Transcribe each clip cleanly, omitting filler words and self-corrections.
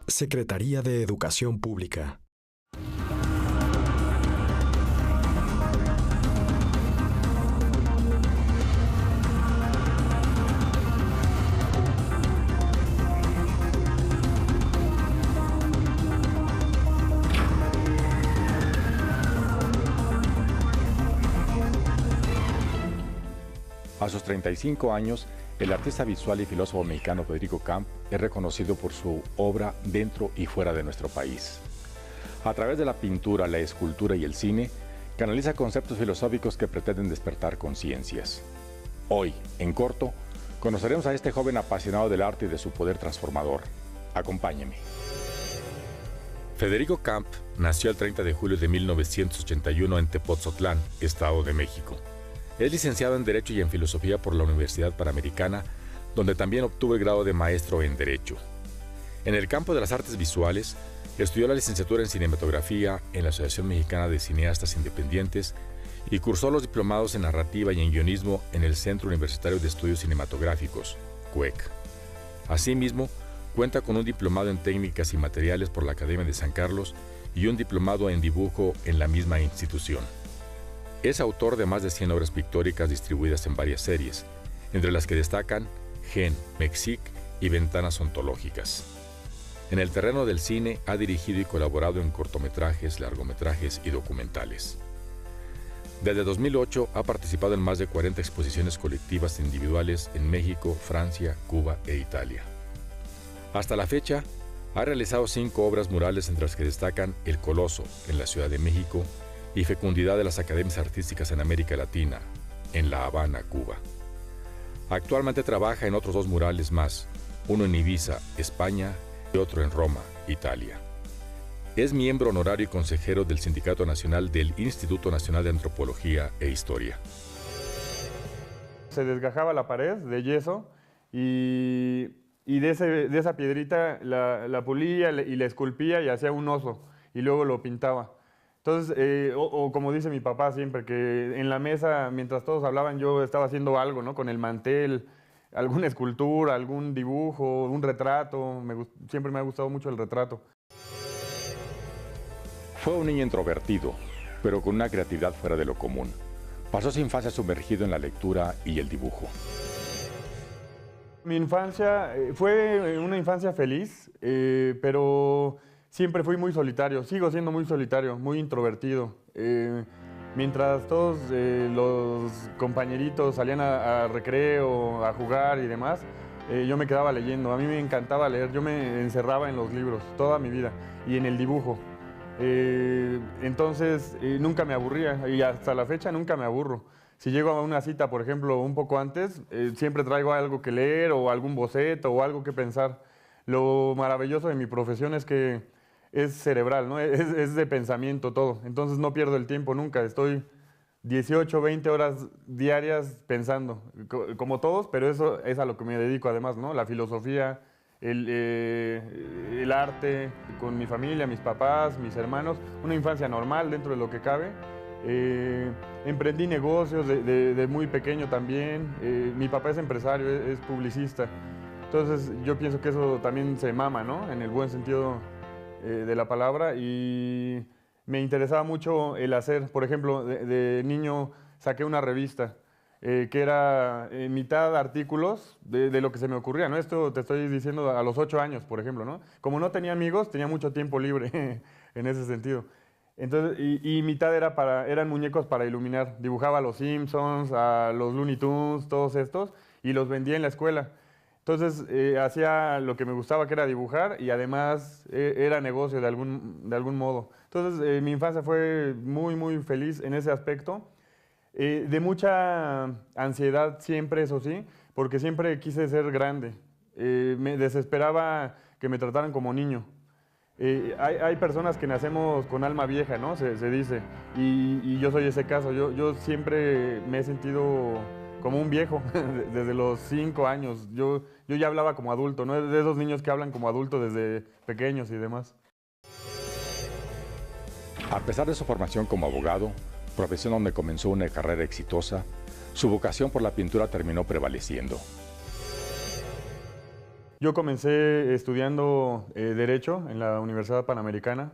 Secretaría de Educación Pública. A sus 35 años, el artista visual y filósofo mexicano Federico Camp es reconocido por su obra dentro y fuera de nuestro país. A través de la pintura, la escultura y el cine, canaliza conceptos filosóficos que pretenden despertar conciencias. Hoy, en corto, conoceremos a este joven apasionado del arte y de su poder transformador. Acompáñeme. Federico Camp nació el 30 de julio de 1981 en Tepoztlán, Estado de México. Es licenciado en Derecho y en Filosofía por la Universidad Panamericana, donde también obtuvo el grado de maestro en Derecho. En el campo de las artes visuales, estudió la licenciatura en Cinematografía en la Asociación Mexicana de Cineastas Independientes y cursó los diplomados en Narrativa y en Guionismo en el Centro Universitario de Estudios Cinematográficos, CUEC. Asimismo, cuenta con un diplomado en Técnicas y Materiales por la Academia de San Carlos y un diplomado en Dibujo en la misma institución. Es autor de más de 100 obras pictóricas distribuidas en varias series, entre las que destacan Gen, Mexic y Ventanas Ontológicas. En el terreno del cine ha dirigido y colaborado en cortometrajes, largometrajes y documentales. Desde 2008 ha participado en más de 40 exposiciones colectivas e individuales en México, Francia, Cuba e Italia. Hasta la fecha, ha realizado 5 obras murales entre las que destacan El Coloso, en la Ciudad de México, y Fecundidad de las Academias Artísticas en América Latina, en La Habana, Cuba. Actualmente trabaja en otros 2 murales más, uno en Ibiza, España, y otro en Roma, Italia. Es miembro honorario y consejero del Sindicato Nacional del Instituto Nacional de Antropología e Historia. Se desgajaba la pared de yeso y de esa piedrita la pulía y la esculpía y hacía un oso y luego lo pintaba. Entonces, o como dice mi papá siempre, que en la mesa, mientras todos hablaban, yo estaba haciendo algo, ¿no? Con el mantel, alguna escultura, algún dibujo, un retrato. Siempre me ha gustado mucho el retrato. Fue un niño introvertido, pero con una creatividad fuera de lo común. Pasó su infancia sumergido en la lectura y el dibujo. Mi infancia fue una infancia feliz, pero siempre fui muy solitario, sigo siendo muy solitario, muy introvertido. Mientras todos los compañeritos salían a recreo, a jugar y demás, yo me quedaba leyendo. A mí me encantaba leer, yo me encerraba en los libros toda mi vida y en el dibujo. Entonces nunca me aburría y hasta la fecha nunca me aburro. Si llego a una cita, por ejemplo, un poco antes, siempre traigo algo que leer o algún boceto o algo que pensar. Lo maravilloso de mi profesión es que es cerebral, ¿no? Es de pensamiento todo. Entonces no pierdo el tiempo nunca. Estoy 18, 20 horas diarias pensando, como todos, pero eso es a lo que me dedico además, ¿no? La filosofía, el arte, con mi familia, mis papás, mis hermanos. Una infancia normal dentro de lo que cabe. Emprendí negocios de muy pequeño también. Mi papá es empresario, es publicista. Entonces yo pienso que eso también se mama, ¿no? En el buen sentido de la palabra, y me interesaba mucho el hacer. Por ejemplo, de niño saqué una revista que era mitad artículos de lo que se me ocurría, ¿no? Esto te estoy diciendo a los 8 años, por ejemplo, ¿no? Como no tenía amigos, tenía mucho tiempo libre en ese sentido. Entonces, y mitad eran muñecos para iluminar. Dibujaba a los Simpsons, a los Looney Tunes, todos estos, y los vendía en la escuela. Entonces hacía lo que me gustaba, que era dibujar, y además era negocio de algún modo. Entonces mi infancia fue muy, muy feliz en ese aspecto. De mucha ansiedad siempre, eso sí, porque siempre quise ser grande. Me desesperaba que me trataran como niño. Hay personas que nacemos con alma vieja, ¿no? Se dice, y yo soy ese caso. Yo siempre me he sentido como un viejo, desde los 5 años. Yo ya hablaba como adulto, ¿no? De esos niños que hablan como adulto desde pequeños y demás. A pesar de su formación como abogado, profesión donde comenzó una carrera exitosa, su vocación por la pintura terminó prevaleciendo. Yo comencé estudiando Derecho en la Universidad Panamericana.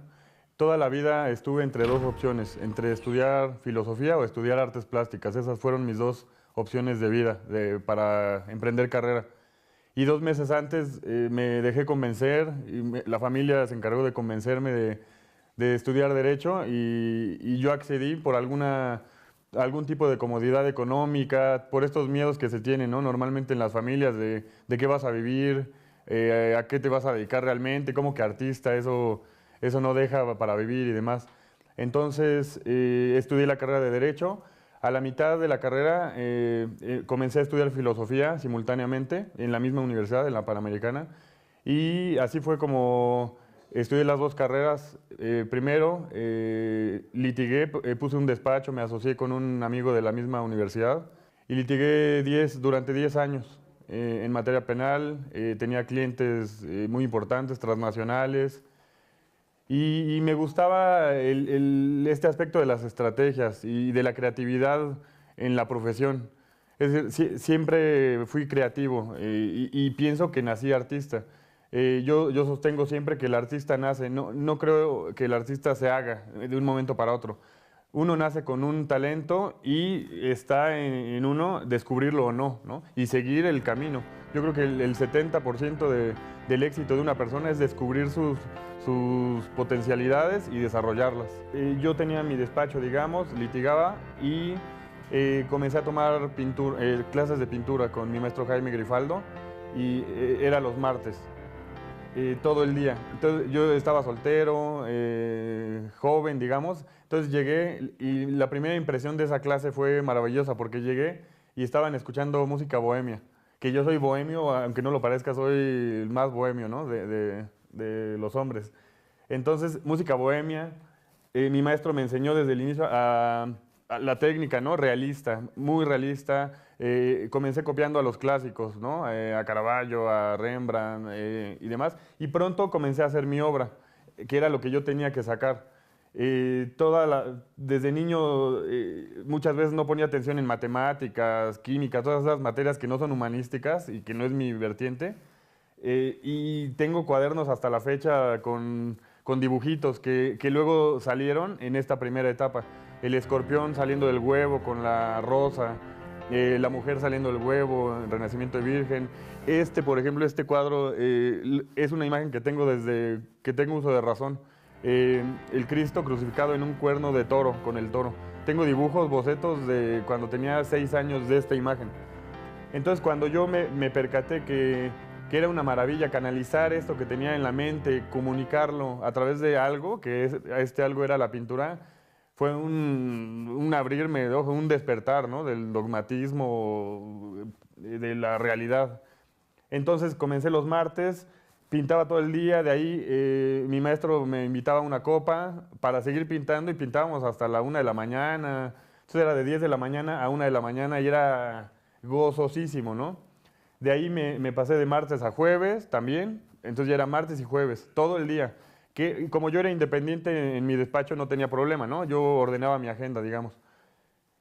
Toda la vida estuve entre dos opciones, entre estudiar filosofía o estudiar artes plásticas. Esas fueron mis dos opciones de vida para emprender carrera. Y 2 meses antes me dejé convencer, y la familia se encargó de convencerme de estudiar Derecho y yo accedí por algún tipo de comodidad económica, por estos miedos que se tienen, ¿no? Normalmente en las familias de qué vas a vivir, a qué te vas a dedicar realmente, cómo que artista, eso no deja para vivir y demás. Entonces estudié la carrera de Derecho. A la mitad de la carrera comencé a estudiar filosofía simultáneamente en la misma universidad, en la Panamericana, y así fue como estudié las dos carreras. Primero litigué, puse un despacho, me asocié con un amigo de la misma universidad y litigué durante 10 años en materia penal. Tenía clientes muy importantes, transnacionales. Y me gustaba este aspecto de las estrategias y de la creatividad en la profesión. Es decir, siempre fui creativo y pienso que nací artista. Yo sostengo siempre que el artista nace, no creo que el artista se haga de un momento para otro. Uno nace con un talento y está en uno descubrirlo o no, ¿no? Y seguir el camino. Yo creo que el 70% del éxito de una persona es descubrir sus potencialidades y desarrollarlas. Yo tenía mi despacho, digamos, litigaba y comencé a tomar clases de pintura con mi maestro Jaime Grifaldo y era los martes. Todo el día. Entonces, yo estaba soltero, joven, digamos. Entonces llegué y la primera impresión de esa clase fue maravillosa porque llegué y estaban escuchando música bohemia. Que yo soy bohemio, aunque no lo parezca, soy el más bohemio, ¿no? de los hombres. Entonces, música bohemia. Mi maestro me enseñó desde el inicio a la técnica, ¿no? Realista, muy realista. Comencé copiando a los clásicos, ¿no? A Caravaggio, a Rembrandt y demás. Y pronto comencé a hacer mi obra, que era lo que yo tenía que sacar. Desde niño muchas veces no ponía atención en matemáticas, química, todas esas materias que no son humanísticas y que no es mi vertiente. Y tengo cuadernos hasta la fecha con dibujitos que luego salieron en esta primera etapa. El escorpión saliendo del huevo con la rosa, la mujer saliendo del huevo, el renacimiento de Virgen. Por ejemplo, este cuadro es una imagen que tengo desde que tengo uso de razón. El Cristo crucificado en un cuerno de toro, con el toro. Tengo dibujos, bocetos de cuando tenía 6 años de esta imagen. Entonces, cuando yo me percaté que era una maravilla canalizar esto que tenía en la mente, comunicarlo a través de algo, este algo era la pintura, fue un abrirme de ojos, un despertar, ¿no? Del dogmatismo, de la realidad. Entonces comencé los martes, pintaba todo el día, de ahí mi maestro me invitaba a una copa para seguir pintando y pintábamos hasta la 1 de la mañana. Entonces era de 10 de la mañana a 1 de la mañana y era gozosísimo, ¿no? De ahí me pasé de martes a jueves también, entonces ya era martes y jueves, todo el día. Que como yo era independiente en mi despacho no tenía problema, ¿no? Yo ordenaba mi agenda, digamos.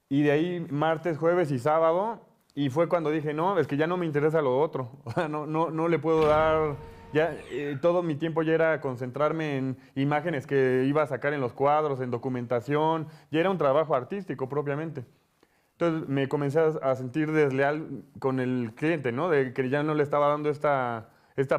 Y de ahí martes, jueves y sábado, y fue cuando dije, no, es que ya no me interesa lo otro. O sea, no le puedo dar, ya todo mi tiempo ya era concentrarme en imágenes que iba a sacar en los cuadros, en documentación, ya era un trabajo artístico propiamente. Entonces me comencé a sentir desleal con el cliente, ¿no? De que ya no le estaba dando esta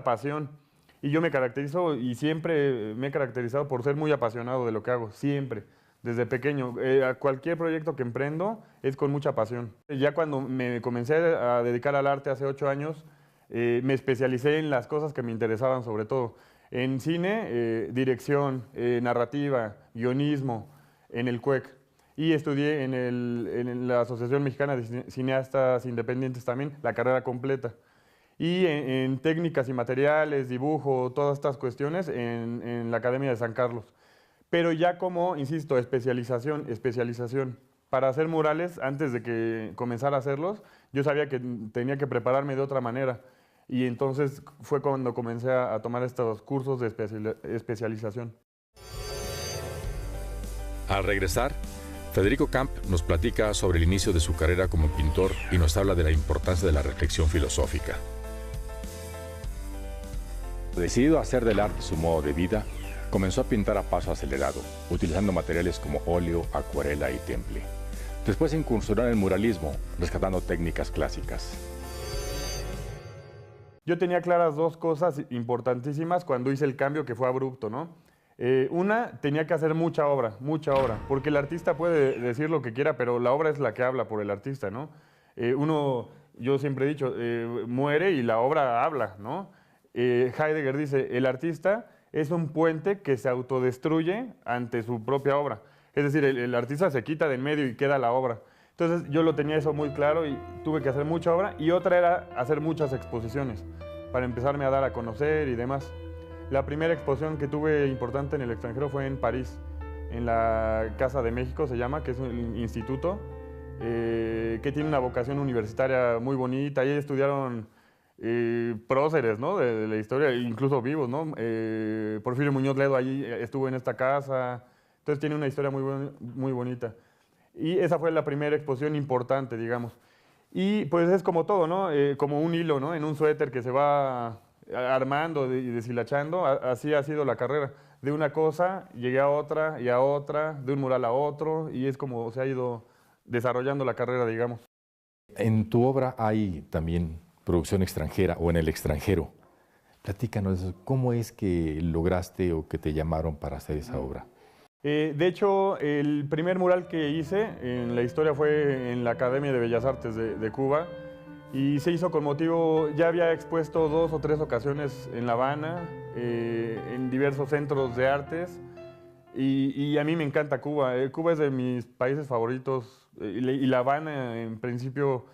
pasión. Y yo me caracterizo y siempre me he caracterizado por ser muy apasionado de lo que hago, siempre, desde pequeño. A cualquier proyecto que emprendo es con mucha pasión. Ya cuando me comencé a dedicar al arte hace 8 años, me especialicé en las cosas que me interesaban sobre todo. En cine, dirección, narrativa, guionismo, en el CUEC. Y estudié en la Asociación Mexicana de Cineastas Independientes también, la carrera completa. Y en técnicas y materiales, dibujo, todas estas cuestiones en la Academia de San Carlos. Pero ya como, insisto, especialización. Para hacer murales, antes de que comenzara a hacerlos, yo sabía que tenía que prepararme de otra manera. Y entonces fue cuando comencé a tomar estos cursos de especialización. Al regresar, Federico Camp nos platica sobre el inicio de su carrera como pintor y nos habla de la importancia de la reflexión filosófica. Decidido a hacer del arte su modo de vida, comenzó a pintar a paso acelerado, utilizando materiales como óleo, acuarela y temple. Después incursionó en el muralismo, rescatando técnicas clásicas. Yo tenía claras dos cosas importantísimas cuando hice el cambio, que fue abrupto, ¿no? Una, tenía que hacer mucha obra, porque el artista puede decir lo que quiera, pero la obra es la que habla por el artista, ¿no? Yo siempre he dicho, muere y la obra habla, ¿no? Heidegger dice, el artista es un puente que se autodestruye ante su propia obra. Es decir, el artista se quita de en medio y queda la obra. Entonces yo lo tenía eso muy claro y tuve que hacer mucha obra. Y otra era hacer muchas exposiciones para empezarme a dar a conocer y demás. La primera exposición que tuve importante en el extranjero fue en París, en la Casa de México se llama, que es un instituto que tiene una vocación universitaria muy bonita. Ahí estudiaron próceres, ¿no? de la historia, incluso vivos, ¿no? Porfirio Muñoz Ledo allí estuvo en esta casa. Entonces tiene una historia muy bonita. Y esa fue la primera exposición importante, digamos. Y pues es como todo, ¿no? Como un hilo, ¿no? En un suéter que se va armando y deshilachando. Así ha sido la carrera. De una cosa llegué a otra y a otra, de un mural a otro, y es como se ha ido desarrollando la carrera, digamos. En tu obra hay también producción extranjera o en el extranjero. Platícanos, ¿cómo es que lograste o que te llamaron para hacer esa obra? De hecho, el primer mural que hice en la historia fue en la Academia de Bellas Artes de Cuba y se hizo con motivo, ya había expuesto 2 o 3 ocasiones en La Habana, en diversos centros de artes y a mí me encanta Cuba. Cuba es de mis países favoritos y La Habana en principio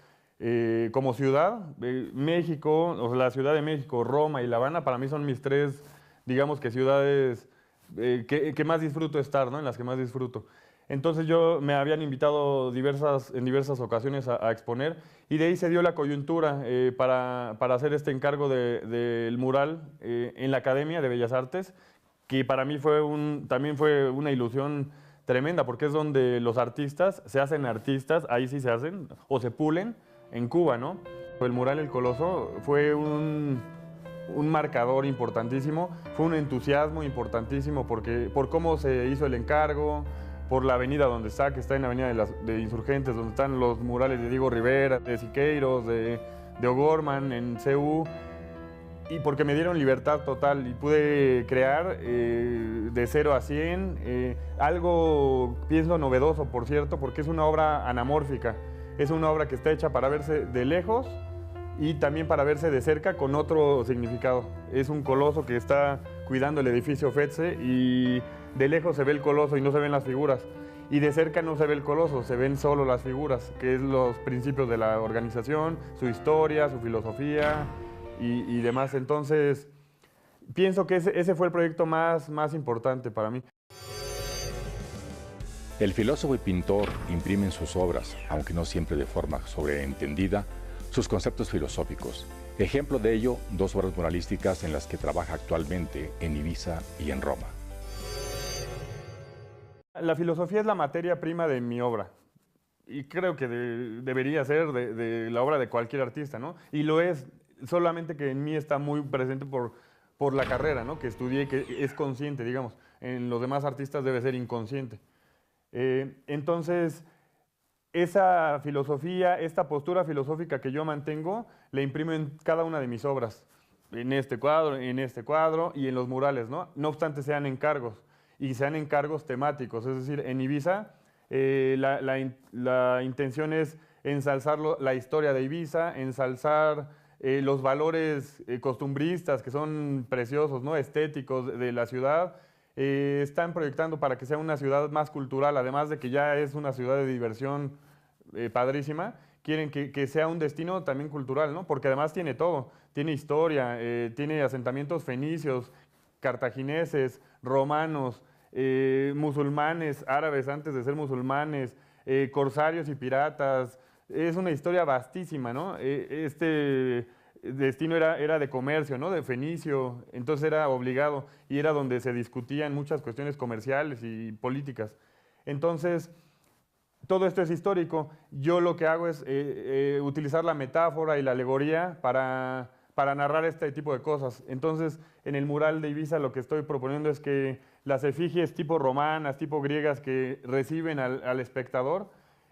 como ciudad, México, o sea, la Ciudad de México, Roma y La Habana para mí son mis 3, digamos que ciudades que más disfruto estar, ¿no? En las que más disfruto. Entonces me habían invitado en diversas ocasiones a exponer y de ahí se dio la coyuntura para hacer este encargo del mural en la Academia de Bellas Artes, que para mí también fue una ilusión tremenda, porque es donde los artistas se hacen artistas, ahí sí se hacen, o se pulen, en Cuba, ¿no? El mural El Coloso fue un marcador importantísimo, fue un entusiasmo importantísimo por cómo se hizo el encargo, por la avenida donde está, que está en la avenida de Insurgentes, donde están los murales de Diego Rivera, de Siqueiros, de O'Gorman en CU, y porque me dieron libertad total y pude crear de 0 a 100, algo pienso novedoso, por cierto, porque es una obra anamórfica, es una obra que está hecha para verse de lejos y también para verse de cerca con otro significado. Es un coloso que está cuidando el edificio FETSE y de lejos se ve el coloso y no se ven las figuras. Y de cerca no se ve el coloso, se ven solo las figuras, que es los principios de la organización, su historia, su filosofía y demás. Entonces, pienso que ese fue el proyecto más importante para mí. El filósofo y pintor imprime en sus obras, aunque no siempre de forma sobreentendida, sus conceptos filosóficos. Ejemplo de ello, 2 obras muralísticas en las que trabaja actualmente en Ibiza y en Roma. La filosofía es la materia prima de mi obra y creo que debería ser de la obra de cualquier artista, ¿no? Y lo es, solamente que en mí está muy presente por la carrera, ¿no? Que estudié, que es consciente, digamos. En los demás artistas debe ser inconsciente. Entonces, esa filosofía, esta postura filosófica que yo mantengo, la imprimo en cada una de mis obras, en este cuadro y en los murales, ¿no? No obstante sean encargos, y sean encargos temáticos, es decir, en Ibiza la intención es ensalzar la historia de Ibiza, ensalzar los valores costumbristas que son preciosos, ¿no? Estéticos de la ciudad. Están proyectando para que sea una ciudad más cultural, además de que ya es una ciudad de diversión padrísima, quieren que sea un destino también cultural, ¿no? Porque además tiene todo, tiene historia, tiene asentamientos fenicios, cartagineses, romanos, musulmanes, árabes antes de ser musulmanes, corsarios y piratas. Es una historia vastísima, ¿no? Este destino era de comercio, ¿no? De fenicio, entonces era obligado y era donde se discutían muchas cuestiones comerciales y políticas. Entonces, todo esto es histórico. Yo lo que hago es utilizar la metáfora y la alegoría para para narrar este tipo de cosas. Entonces, en el mural de Ibiza lo que estoy proponiendo es que las efigies tipo romanas, tipo griegas que reciben al espectador,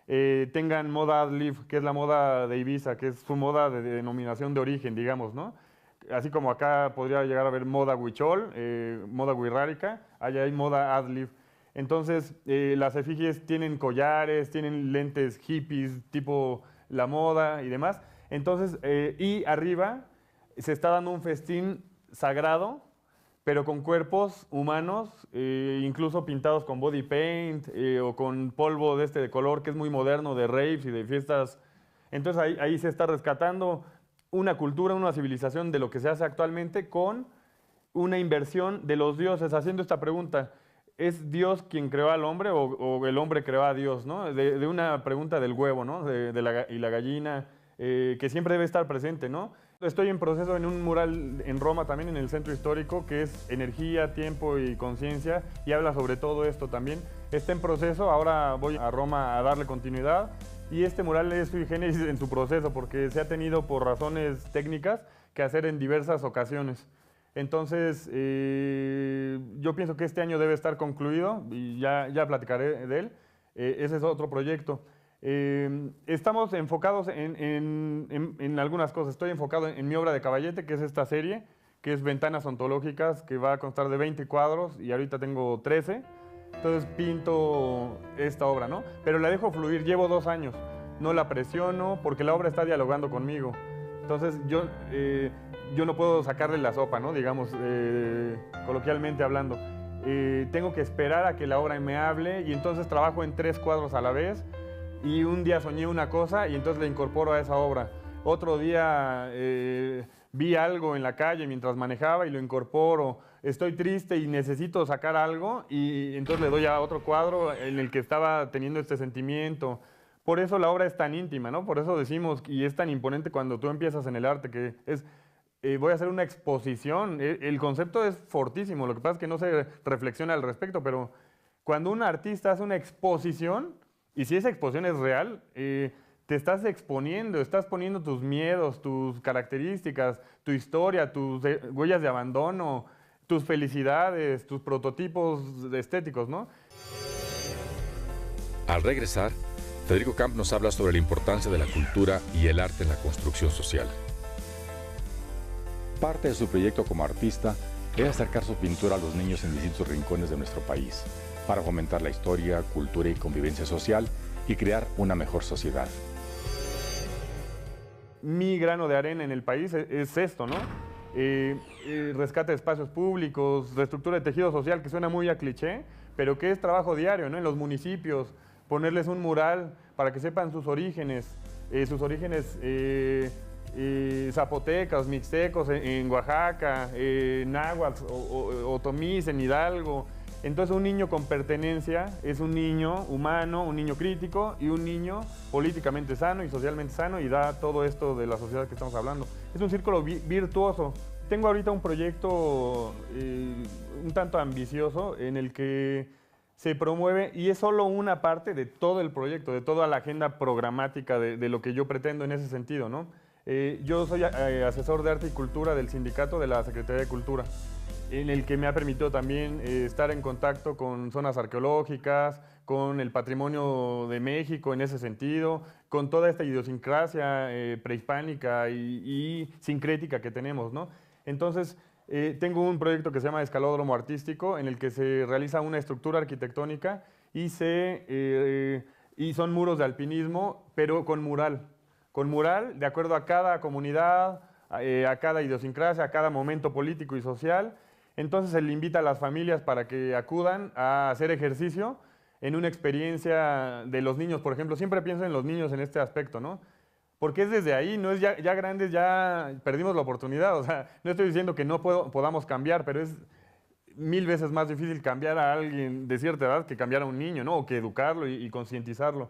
tengan moda ad lib, que es la moda de Ibiza, que es su moda de denominación de origen, digamos, ¿no? Así como acá podría llegar a haber moda huichol, moda wixárika, allá hay moda ad lib. Entonces, las efigies tienen collares, tienen lentes hippies, tipo la moda y demás. Entonces, y arriba se está dando un festín sagrado, pero con cuerpos humanos, incluso pintados con body paint o con polvo de color que es muy moderno, de raves y de fiestas. Entonces ahí se está rescatando una cultura, una civilización de lo que se hace actualmente con una inversión de los dioses, haciendo esta pregunta: ¿es Dios quien creó al hombre o el hombre creó a Dios? ¿No? De una pregunta del huevo, ¿no? Y la gallina, que siempre debe estar presente, ¿no? Estoy en proceso en un mural en Roma también, en el centro histórico, que es energía, tiempo y conciencia, y habla sobre todo esto también. Está en proceso, ahora voy a Roma a darle continuidad, y este mural es sui generis en su proceso, porque se ha tenido por razones técnicas que hacer en diversas ocasiones. Entonces, yo pienso que este año debe estar concluido, y ya platicaré de él. Ese es otro proyecto. Estamos enfocados en algunas cosas. Estoy enfocado en mi obra de Caballete, que es esta serie, que es Ventanas Ontológicas, que va a constar de 20 cuadros y ahorita tengo 13. Entonces pinto esta obra, ¿no? Pero la dejo fluir, llevo 2 años. No la presiono porque la obra está dialogando conmigo. Entonces yo no puedo sacarle la sopa, ¿no? Digamos, coloquialmente hablando. Tengo que esperar a que la obra me hable, y entonces trabajo en 3 cuadros a la vez. Y un día soñé una cosa y entonces la incorporo a esa obra. Otro día vi algo en la calle mientras manejaba y lo incorporo. Estoy triste y necesito sacar algo y entonces le doy a otro cuadro en el que estaba teniendo este sentimiento. Por eso la obra es tan íntima, ¿no? Por eso decimos, y es tan imponente cuando tú empiezas en el arte, que es, voy a hacer una exposición. El concepto es fortísimo, lo que pasa es que no se reflexiona al respecto, pero cuando un artista hace una exposición, y si esa exposición es real, te estás exponiendo, estás poniendo tus miedos, tus características, tu historia, tus huellas de abandono, tus felicidades, tus prototipos estéticos, ¿no? Al regresar, Federico Camp nos habla sobre la importancia de la cultura y el arte en la construcción social. Parte de su proyecto como artista es acercar su pintura a los niños en distintos rincones de nuestro país, para fomentar la historia, cultura y convivencia social y crear una mejor sociedad. Mi grano de arena en el país es esto, ¿no? Rescate de espacios públicos, reestructura de tejido social, que suena muy a cliché, pero que es trabajo diario, ¿no? En los municipios, ponerles un mural para que sepan sus orígenes zapotecas, mixtecos en Oaxaca, náhuatl o otomís en Hidalgo. Entonces un niño con pertenencia es un niño humano, un niño crítico y un niño políticamente sano y socialmente sano, y da todo esto de la sociedad que estamos hablando. Es un círculo virtuoso. Tengo ahorita un proyecto un tanto ambicioso en el que se promueve, y es solo una parte de todo el proyecto, de toda la agenda programática de lo que yo pretendo en ese sentido, ¿no? Yo soy asesor de arte y cultura del sindicato de la Secretaría de Cultura, en el que me ha permitido también estar en contacto con zonas arqueológicas, con el patrimonio de México en ese sentido, con toda esta idiosincrasia prehispánica y sincrética que tenemos, ¿no? Entonces, tengo un proyecto que se llama Escalódromo Artístico, en el que se realiza una estructura arquitectónica y son muros de alpinismo, pero con mural de acuerdo a cada comunidad, a cada idiosincrasia, a cada momento político y social. Entonces se le invita a las familias para que acudan a hacer ejercicio en una experiencia de los niños, por ejemplo. Siempre pienso en los niños en este aspecto, ¿no? Porque es desde ahí, no es ya grandes, ya perdimos la oportunidad. O sea, no estoy diciendo que no podamos cambiar, pero es 1000 veces más difícil cambiar a alguien de cierta edad que cambiar a un niño, ¿no? O que educarlo y concientizarlo.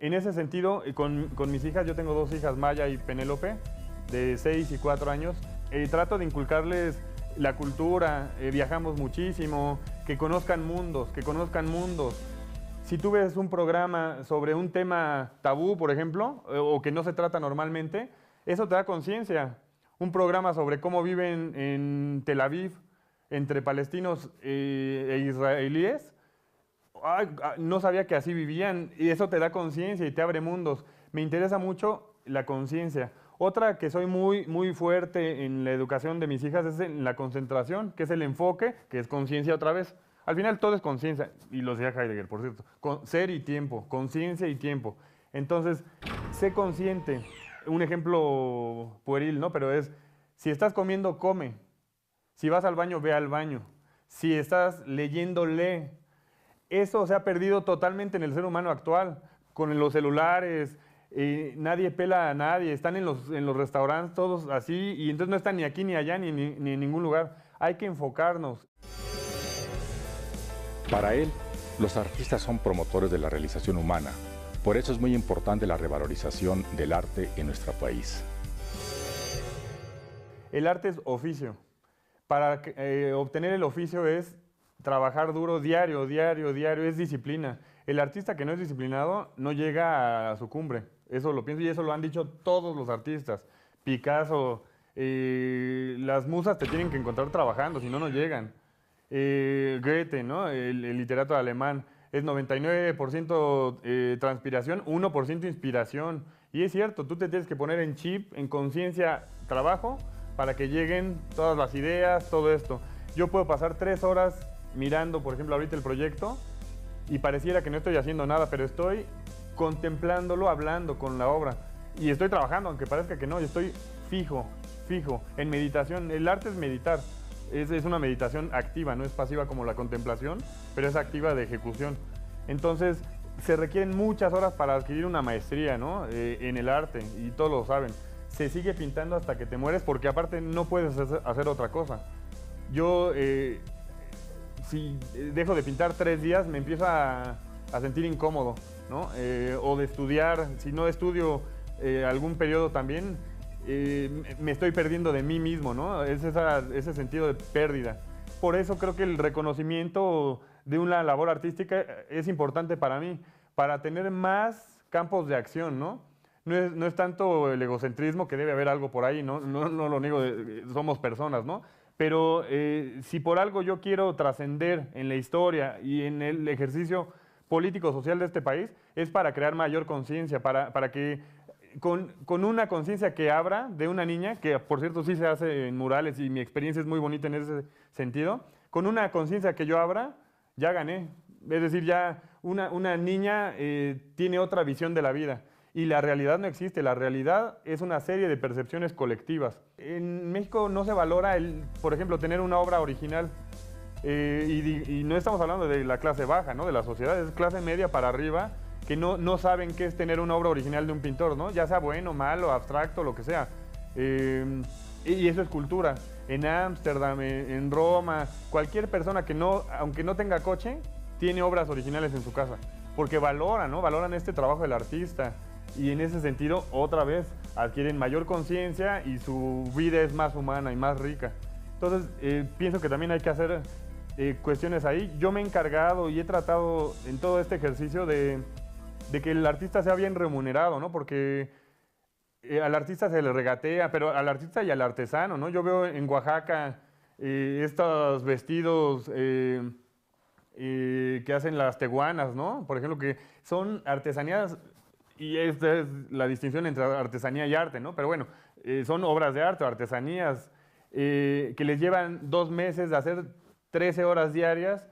En ese sentido, con mis hijas, yo tengo 2 hijas, Maya y Penélope, de 6 y 4 años, trato de inculcarles la cultura, viajamos muchísimo, que conozcan mundos. Si tú ves un programa sobre un tema tabú, por ejemplo, o que no se trata normalmente, eso te da conciencia. un programa sobre cómo viven en Tel Aviv entre palestinos e israelíes. Ay, no sabía que así vivían y eso te da conciencia y te abre mundos. Me interesa mucho la conciencia. Otra que soy muy fuerte en la educación de mis hijas es en la concentración, que es el enfoque, que es conciencia otra vez. Al final todo es conciencia, y lo decía Heidegger, por cierto, ser y tiempo, conciencia y tiempo. Entonces, sé consciente. Un ejemplo pueril, ¿no? Pero es, si estás comiendo, come. Si vas al baño, ve al baño. Si estás leyendo, lee. Eso se ha perdido totalmente en el ser humano actual, con los celulares, nadie pela a nadie, están en los restaurantes todos así, y entonces no están ni aquí, ni allá, ni en ningún lugar. Hay que enfocarnos. Para él, los artistas son promotores de la realización humana. Por eso es muy importante la revalorización del arte en nuestro país. El arte es oficio. Para obtener el oficio es trabajar duro diario, es disciplina. El artista que no es disciplinado no llega a su cumbre. Eso lo pienso y eso lo han dicho todos los artistas. Picasso, las musas te tienen que encontrar trabajando, si no, no llegan. Goethe, ¿no? El literato alemán, es 99% transpiración, 1% inspiración. Y es cierto, tú te tienes que poner en chip, en conciencia, trabajo, para que lleguen todas las ideas, todo esto. Yo puedo pasar 3 horas mirando, por ejemplo, ahorita el proyecto y pareciera que no estoy haciendo nada, pero estoy contemplándolo, hablando con la obra. Y estoy trabajando, aunque parezca que no, yo estoy fijo, en meditación. El arte es meditar, es una meditación activa, no es pasiva como la contemplación, pero es activa de ejecución. Entonces, se requieren muchas horas para adquirir una maestría, ¿no? En el arte, y todos lo saben. Se sigue pintando hasta que te mueres, porque aparte no puedes hacer otra cosa. Yo, si dejo de pintar 3 días, me empiezo a sentir incómodo, ¿no? O de estudiar, si no estudio algún periodo también, me estoy perdiendo de mí mismo, ¿no? Es ese sentido de pérdida. Por eso creo que el reconocimiento de una labor artística es importante para mí, para tener más campos de acción, ¿no? No es tanto el egocentrismo, que debe haber algo por ahí, no lo niego, somos personas, ¿no? Pero si por algo yo quiero trascender en la historia y en el ejercicio político-social de este país, es para crear mayor conciencia, para que con una conciencia que abra de una niña, que por cierto sí se hace en murales y mi experiencia es muy bonita en ese sentido, con una conciencia que yo abra, ya gané. Es decir, ya una niña tiene otra visión de la vida. Y la realidad no existe, la realidad es una serie de percepciones colectivas. En México no se valora, por ejemplo, tener una obra original. Y no estamos hablando de la clase baja, ¿no? De la sociedad, es clase media para arriba, que no saben qué es tener una obra original de un pintor, ¿no? Ya sea bueno, malo, abstracto, lo que sea. Y eso es cultura. En Ámsterdam, en Roma, cualquier persona que aunque no tenga coche, tiene obras originales en su casa. Porque valoran, ¿no? Valoran este trabajo del artista. Y en ese sentido, otra vez, adquieren mayor conciencia y su vida es más humana y más rica. Entonces, pienso que también hay que hacer cuestiones ahí. Yo me he encargado y he tratado en todo este ejercicio de que el artista sea bien remunerado, ¿no? Porque al artista se le regatea, pero al artista y al artesano, ¿no? Yo veo en Oaxaca estos vestidos que hacen las tehuanas, ¿no? Por ejemplo, que son artesanías. Y esta es la distinción entre artesanía y arte, ¿no? Pero bueno, son obras de arte o artesanías que les llevan 2 meses de hacer 13 horas diarias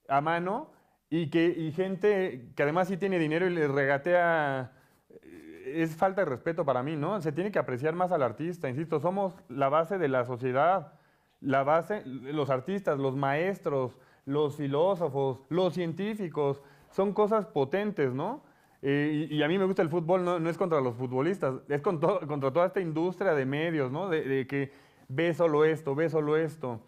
a mano y gente que además sí tiene dinero y les regatea. Es falta de respeto para mí, ¿no? Se tiene que apreciar más al artista, insisto, somos la base de la sociedad, la base, los artistas, los maestros, los filósofos, los científicos, son cosas potentes, ¿no? Y a mí me gusta el fútbol, no es contra los futbolistas, es contra toda esta industria de medios, ¿no? De que ve solo esto, ve solo esto.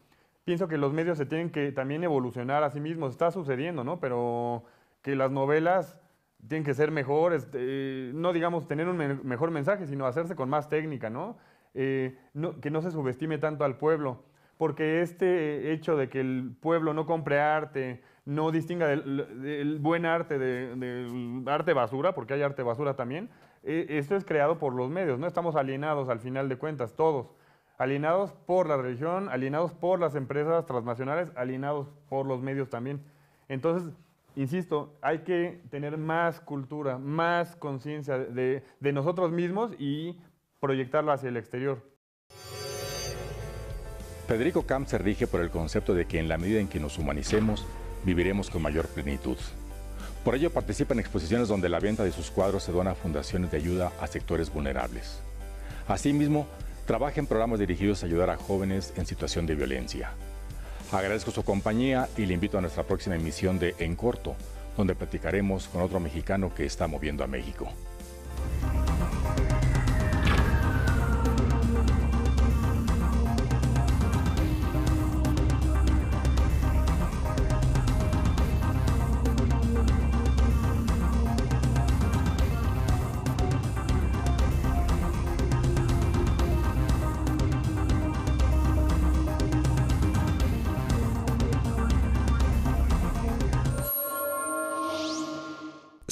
Pienso que los medios se tienen que también evolucionar a sí mismos, está sucediendo, ¿no? Pero que las novelas tienen que ser mejores, no digamos tener un mejor mensaje, sino hacerse con más técnica, ¿no? Que no se subestime tanto al pueblo, porque este hecho de que el pueblo no compre arte, no distinga del buen arte del arte basura, porque hay arte basura también, esto es creado por los medios, ¿no? Estamos alienados al final de cuentas, todos. alienados por la religión, alienados por las empresas transnacionales, alienados por los medios también. Entonces, insisto, hay que tener más cultura, más conciencia de nosotros mismos y proyectarla hacia el exterior. Federico Camp se rige por el concepto de que en la medida en que nos humanicemos, viviremos con mayor plenitud. Por ello participa en exposiciones donde la venta de sus cuadros se dona a fundaciones de ayuda a sectores vulnerables. Asimismo, trabaja en programas dirigidos a ayudar a jóvenes en situación de violencia. Agradezco su compañía y le invito a nuestra próxima emisión de En Corto, donde platicaremos con otro mexicano que está moviendo a México.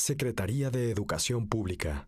Secretaría de Educación Pública.